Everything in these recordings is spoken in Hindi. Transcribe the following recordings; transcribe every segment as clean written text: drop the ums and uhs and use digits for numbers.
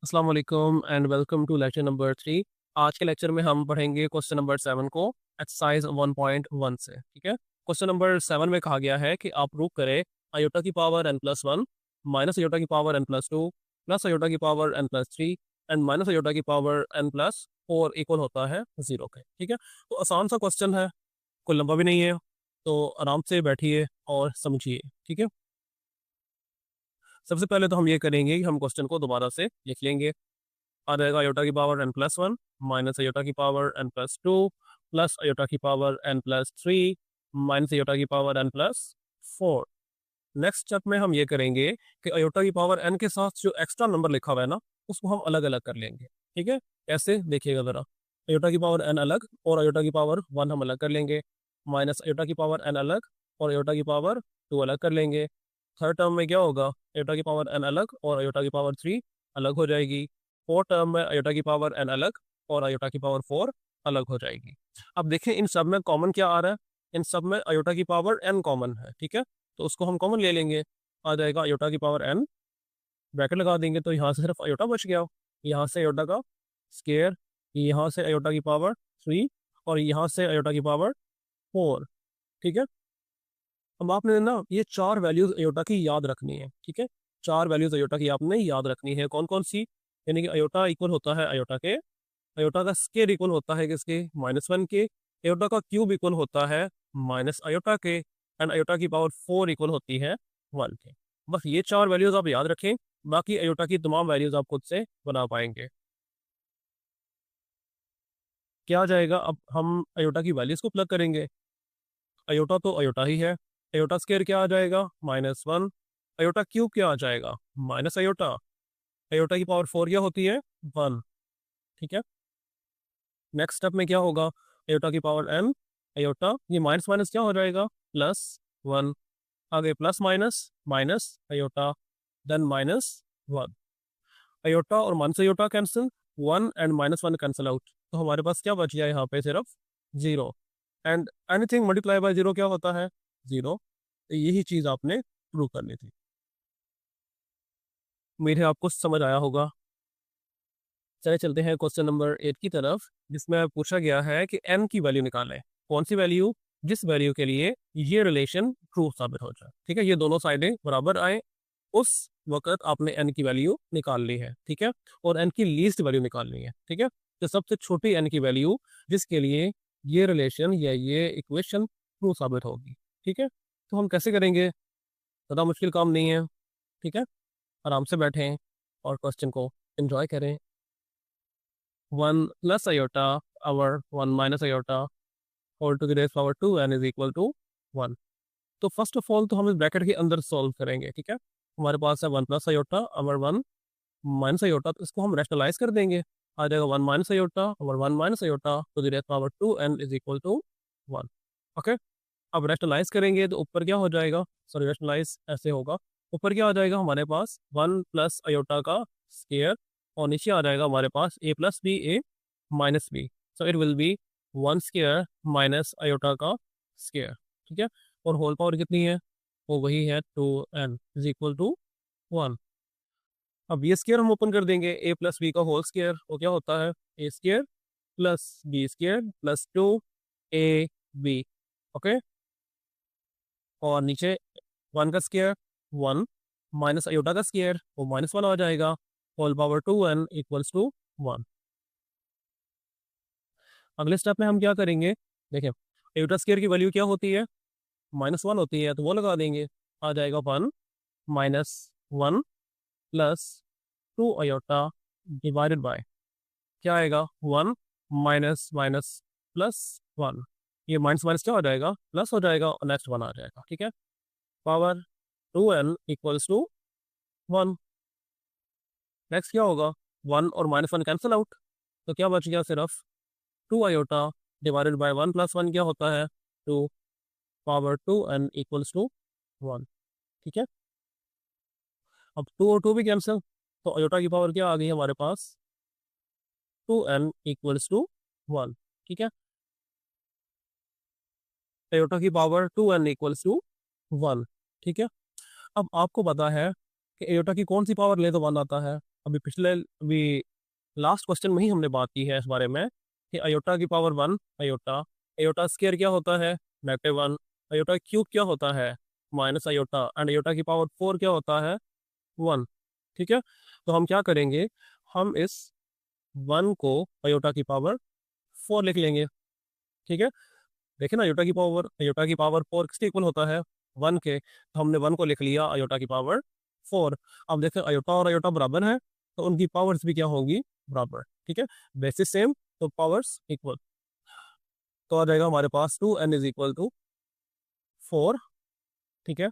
अस्सलाम वालेकुम and welcome to lecture number 3। आज के लेक्चर में हम पढ़ेंगे क्वेश्चन नंबर 7 को एक्सरसाइज 1.1 से। ठीक है, क्वेश्चन नंबर 7 में कहा गया है कि आप प्रूव करें आयोटा की पावर n+1 माइनस आयोटा की पावर n+2 प्लस आयोटा की power n+3 and minus iota की पावर n+4 इक्वल होता है 0 के। ठीक है, तो आसान सा क्वेश्चन है, कोई लंबा भी नहीं है, तो आराम से बैठिए और समझिए। ठीक है, सबसे पहले तो हम ये करेंगे कि हम क्वेश्चन को दोबारा से लिख लेंगे। आ जाएगा आयोटा की पावर n+1 माइनस आयोटा की पावर n+2 प्लस आयोटा की पावर n+3 माइनस आयोटा की पावर n+4। नेक्स्ट स्टेप में हम ये करेंगे कि आयोटा की पावर n के साथ जो एक्स्ट्रा नंबर लिखा हुआ है ना, उसको हम अलग अलग कर लेंगे। ठीक है, ऐसे देखिएगा ज़रा, आयोटा की पावर n अलग और आयोटा की पावर 1 हम अलग कर लेंगे, माइनस आयोटा की पावर n अलग और आयोटा की पावर 2 अलग कर लेंगे। थर्ड टर्म में क्या होगा, आयोटा की पावर n अलग और आयोटा की पावर 3 अलग हो जाएगी। फोर्थ टर्म में आयोटा की पावर n अलग और आयोटा की पावर 4 अलग हो जाएगी। अब देखें इन सब में कॉमन क्या आ रहा है, इन सब में आयोटा की पावर n कॉमन है। ठीक है, तो उसको हम कॉमन ले लेंगे, आ जाएगा आयोटा की पावर n, ब्रैकेट लगा देंगे तो यहाँ से सिर्फ आयोटा बच गया, यहाँ से आयोटा का स्केयर, यहाँ से आयोटा की पावर 3 और यहाँ से आयोटा की पावर 4। ठीक है, अब आपने ना ये चार वैल्यूज अयोटा की याद रखनी है। ठीक है, चार वैल्यूज अयोटा की आपने याद रखनी है। कौन कौन सी, यानी कि अयोटा इक्वल होता है अयोटा के, अयोटा का स्केयर इक्वल होता है किसके, -1 के, अयोटा का क्यूब इक्वल होता है माइनस अयोटा के, एंड अयोटा की पावर 4 इक्वल होती है 1 के। बस ये चार वैल्यूज आप याद रखें, बाकी अयोटा की तमाम वैल्यूज आप खुद से बना पाएंगे। क्या आ जाएगा, अब हम अयोटा की वैल्यूज को प्लग करेंगे। अयोटा तो अयोटा ही है, अयोटा स्केयर क्या आ जाएगा, -1, अयोटा क्यूब क्या आ जाएगा, माइनस अयोटा, अयोटा की पावर 4 क्या होती है, 1। ठीक है, नेक्स्ट स्टेप में क्या होगा, अयोटा की पावर n, अयोटा ये माइनस माइनस क्या हो जाएगा, +1, आगे plus minus minus iota, then -1, iota और minus iota cancel, 1 and -1 cancel out, तो हमारे पास क्या बच गया यहाँ पे, सिर्फ 0। एंड एनीथिंग मल्टीप्लाई बाय 0 क्या होता है, 0। तो यही चीज़ आपने प्रूव करनी थी। उम्मीद है आपको समझ आया होगा। चले चलते हैं क्वेश्चन नंबर 8 की तरफ, जिसमें पूछा गया है कि n की वैल्यू निकालें। कौन सी वैल्यू, जिस वैल्यू के लिए ये रिलेशन ट्रू साबित हो जाए। ठीक है, ये दोनों साइडें बराबर आए, उस वक्त आपने n की वैल्यू निकाल ली है। ठीक है, और n की लीस्ट वैल्यू निकालनी है। ठीक है, तो सबसे छोटी n की वैल्यू जिसके लिए ये रिलेशन या ये इक्वेशन ट्रू साबित होगी। ठीक है, तो हम कैसे करेंगे, ज़्यादा मुश्किल काम नहीं है। ठीक है, आराम से बैठें और क्वेश्चन को एंजॉय करें। 1 plus iota over 1 minus iota whole to the raise power 2 n is equal to 1। तो फर्स्ट ऑफ ऑल तो हम इस ब्रैकेट के अंदर सॉल्व करेंगे। ठीक है, हमारे पास है 1 plus iota over 1 minus iota, तो इसको हम रैशनलाइज कर देंगे, आ जाएगा 1 minus iota over 1 minus iota to the raise power 2 n is equal to 1। Okay, अब रैशनलाइज करेंगे तो ऊपर क्या हो जाएगा, सॉरी रैशनलाइज ऐसे होगा, ऊपर क्या आ जाएगा हमारे पास 1 प्लस अयोटा का स्केयर, और नीचे आ जाएगा हमारे पास a plus B A minus B, so it will be 1 square minus iota का स्केयर। ठीक है, और होल पावर कितनी है, वो वही है 2n इज इक्वल टू 1। अब ये स्केयर हम ओपन कर देंगे, a प्लस बी का होल स्केयर, वो क्या होता है, a square plus B square plus 2ab। Okay, और नीचे 1 का स्केयर 1 माइनस अयोटा का स्केयर वो -1 आ जाएगा, whole power 2n equals to 1। अगले स्टेप में हम क्या करेंगे, देखिए अयोटा स्केयर की वैल्यू क्या होती है, -1 होती है, तो वो लगा देंगे, आ जाएगा 1 minus 1 plus 2 iota divided by क्या आएगा, 1 माइनस माइनस प्लस 1, ये माइनस माइनस क्या हो जाएगा, प्लस हो जाएगा, और नेक्स्ट 1 आ जाएगा। ठीक है, power 2n equals to 1। Next क्या होगा, 1 और -1 कैंसिल आउट, तो क्या बच गया, सिर्फ 2 आयोटा डिवाइडेड बाय 1 प्लस 1 क्या होता है, 2, पावर 2n इक्वल्स टू 1। ठीक है, अब 2 और 2 भी कैंसिल, तो आयोटा की पावर क्या आ गई हमारे पास, 2n इक्वल्स टू 1। ठीक है, आयोटा की पावर 2n इक्वल्स टू 1। ठीक है, अब आपको पता है कि आयोटा की कौन सी पावर ले तो 1 आता है, अभी लास्ट क्वेश्चन में ही हमने बात की है इस बारे में कि अयोटा की पावर 1 अयोटा, अयोटा स्क्वायर क्या होता है -1, अयोटा क्यूब क्या होता है -अयोटा, एंड अयोटा की पावर 4 क्या होता है 1। ठीक है, तो हम क्या करेंगे, हम इस 1 को अयोटा की पावर 4 लिख लेंगे। ठीक है, देखिए ना, अयोटा की पावर 4 किसके इक्वल होता है 1 के, तो हमने 1 को लिख लिया अयोटा की पावर 4। अब देखें अयोटा और अयोटा बराबर है, तो उनकी पावर्स भी क्या होंगी, बराबर। ठीक है, बेसिस सेम तो पावर्स इक्वल, तो आ जाएगा हमारे पास 2n इज इक्वल टू 4। ठीक है,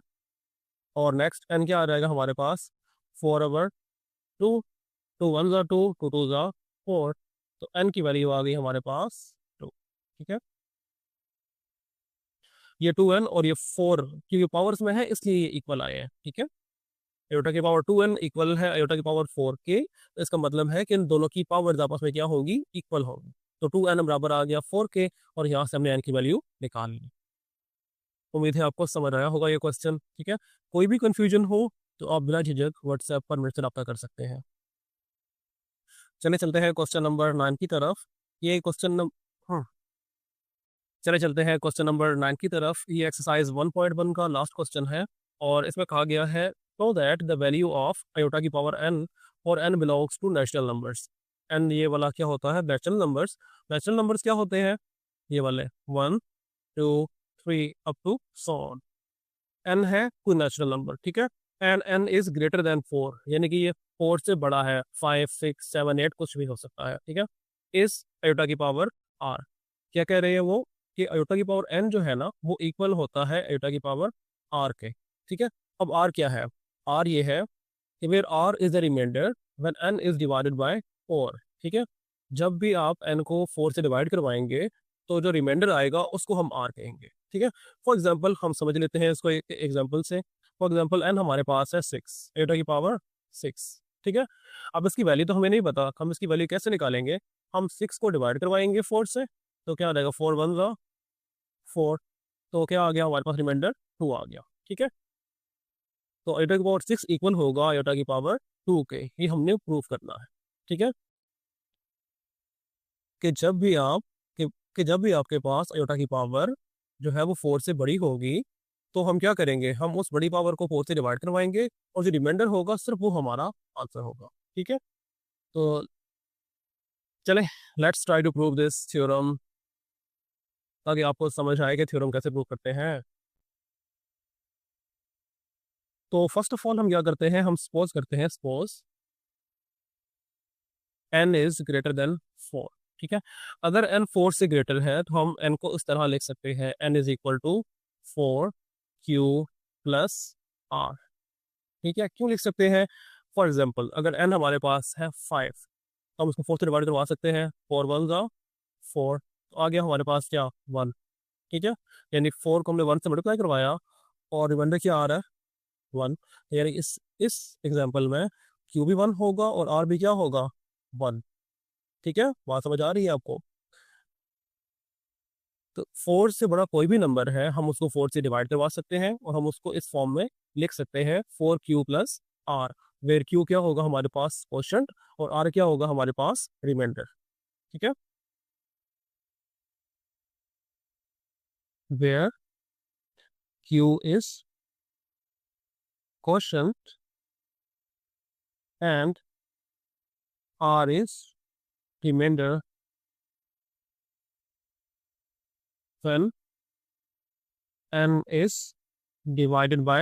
और नेक्स्ट n क्या आ जाएगा हमारे पास 4/2, 2 1 ज़ा 2, 2 2 ज़ा 4, तो n की वैल्यू आ गई हमारे पास 2। ठीक है, ये 2n और ये 4 क्योंकि पावर्स में है इसलिए ये इक्वल आए हैं। ठीक है, अयोटा की पावर 2n इक्वल है अयोटा की पावर 4 के, तो इसका मतलब है कि इन दोनों की पावर्स आपस में क्या होगी, इक्वल होगी। तो 2n बराबर आ गया 4 के, और यहाँ से हमने n की वैल्यू निकाल ली। उम्मीद है आपको समझ आया होगा ये क्वेश्चन। ठीक है, कोई भी कंफ्यूजन हो तो आप बिना झिझक व्हाट्सएप पर मेरे से रब्ता कर सकते हैं। चले चलते हैं क्वेश्चन नंबर 9 की तरफ। ये क्वेश्चन नंबर चले चलते हैं क्वेश्चन नंबर 9 की तरफ। ये एक्सरसाइज 1.1 का लास्ट क्वेश्चन है, और इसमें कहा गया है so that the value of iota की पावर n और n belongs to natural numbers. n ये वाला क्या होता है, नेचुरल नंबर्स। नेचुरल नंबर्स क्या होते हैं, ये वाले 1 2 3 up to so on. n है कोई नेचुरल नंबर, ठीक है, and n is greater than 4, यानी कि ये 4 से बड़ा है, 5 6 7 8 कुछ भी हो सकता है। ठीक है, इस अयोटा की पावर r, क्या कह रहे हैं वो, कि अयोटा की पावर n जो है ना वो इक्वल होता है अयोटा की पावर r के। ठीक है, अब r क्या है, r ये है कि where r is the remainder when n is divided by 4। ठीक है, जब भी आप n को 4 से डिवाइड करवाएंगे तो जो रिमाइंडर आएगा उसको हम r कहेंगे। ठीक है, फॉर एग्जांपल हम समझ लेते हैं इसको एक एग्जांपल से। फॉर एग्जांपल n हमारे पास है 6, अयोटा की पावर 6। ठीक है, अब इसकी वैल्यू तो हमें नहीं पता, हम इसकी वैल्यू कैसे निकालेंगे, हम 6 को डिवाइड करवाएंगे 4 से, तो क्या आ जाएगा 4 1 ज़ा 4, तो क्या आ गया हमारे पास रिमाइंडर 2 आ गया। ठीक है, तो अयोटा की पावर 6 इक्वल होगा अयोटा की पावर 2 के, ये हमने प्रूव करना है। ठीक है, कि जब भी आप कि जब भी आपके पास अयोटा की पावर जो है वो 4 से बड़ी होगी, तो हम क्या करेंगे, हम उस बड़ी पावर को 4 से डिवाइड करवाएंगे, और जो रिमाइंडर होगा सिर्फ वो हमारा आंसर होगा। ठीक है, तो चलें, let's try to prove this theorem, ताकि आपको समझ आए कि थ्योरम कैसे प्रूव करते हैं। तो फर्स्ट ऑफ ऑल हम क्या करते हैं, हम सपोज करते हैं, suppose n is greater than 4। ठीक है, अगर n 4 से ग्रेटर है तो हम n को इस तरह लिख सकते हैं, n is equal to 4q plus r। ठीक है, क्यों लिख सकते हैं, फॉर एग्जाम्पल अगर n हमारे पास है 5, तो हम इसको 4 से डिवाइड करवा सकते हैं, 4 1 ज़ा 4, तो आ गया हमारे पास क्या 1। ठीक है, यानी 4 को हमने 1 से मल्टीप्लाई करवाया, और रिमाइंडर क्या आ रहा है 1, यानी इस एग्जाम्पल में q भी 1 होगा और r भी क्या होगा 1। ठीक है, बात समझ आ रही है आपको, तो 4 से बड़ा कोई भी नंबर है हम उसको 4 से डिवाइड करवा सकते हैं, और हम उसको इस फॉर्म में लिख सकते हैं 4q plus r, where q क्या होगा हमारे पास क्वोशंट, और r क्या होगा हमारे पास रिमाइंडर। ठीक है, where q is quotient and r is remainder when n is divided by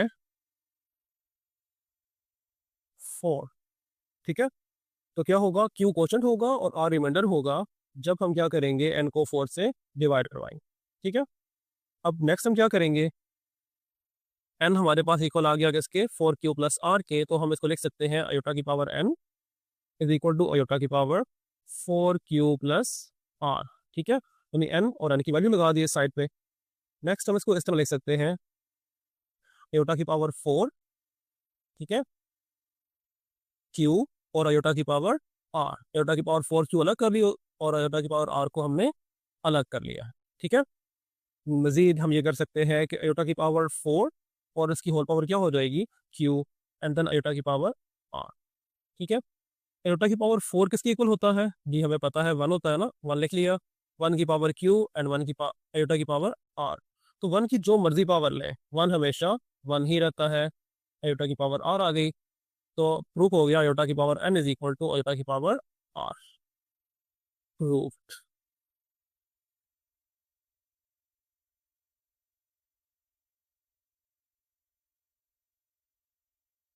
4। ठीक है, तो क्या होगा, q क्वोशंट होगा और r रिमाइंडर होगा जब हम क्या करेंगे, n को 4 से डिवाइड करवाएंगे। ठीक है, अब नेक्स्ट हम क्या करेंगे, n हमारे पास इक्वल आ गया किसके, 4q प्लस r के, तो हम इसको लिख सकते हैं अयोटा की power n is equal to aorta की पावर 4q प्लस r। ठीक है, यानी n और n की वैल्यू लगा दी साइड पे। नेक्स्ट हम इसको इस तरह लिख सकते हैं, अयोटा की पावर 4, ठीक है, q और अयोटा की पावर r, अयोटा की पावर 4q अलग कर ली, और अयोटा की पावर r को हमने अलग कर लिया। ठीक है, मजीद हम ये कर सकते हैं कि अयोटा की पावर 4 और इसकी होल पावर क्या हो जाएगी q, एंड देन अयोटा की पावर r। ठीक है, एयोटा की पावर 4 किसके इक्वल होता है? जी हमें पता है 1 होता है ना, 1 लिख लिया। 1 की पावर q एंड 1 की एयोटा की पावर r। तो 1 की जो मर्जी पावर लें, 1 हमेशा 1 ही रहता है। एयोटा की पावर r आ गई, तो प्रूफ हो गया एयोटा की power n is equal to iota की पावर r। प्रूफ।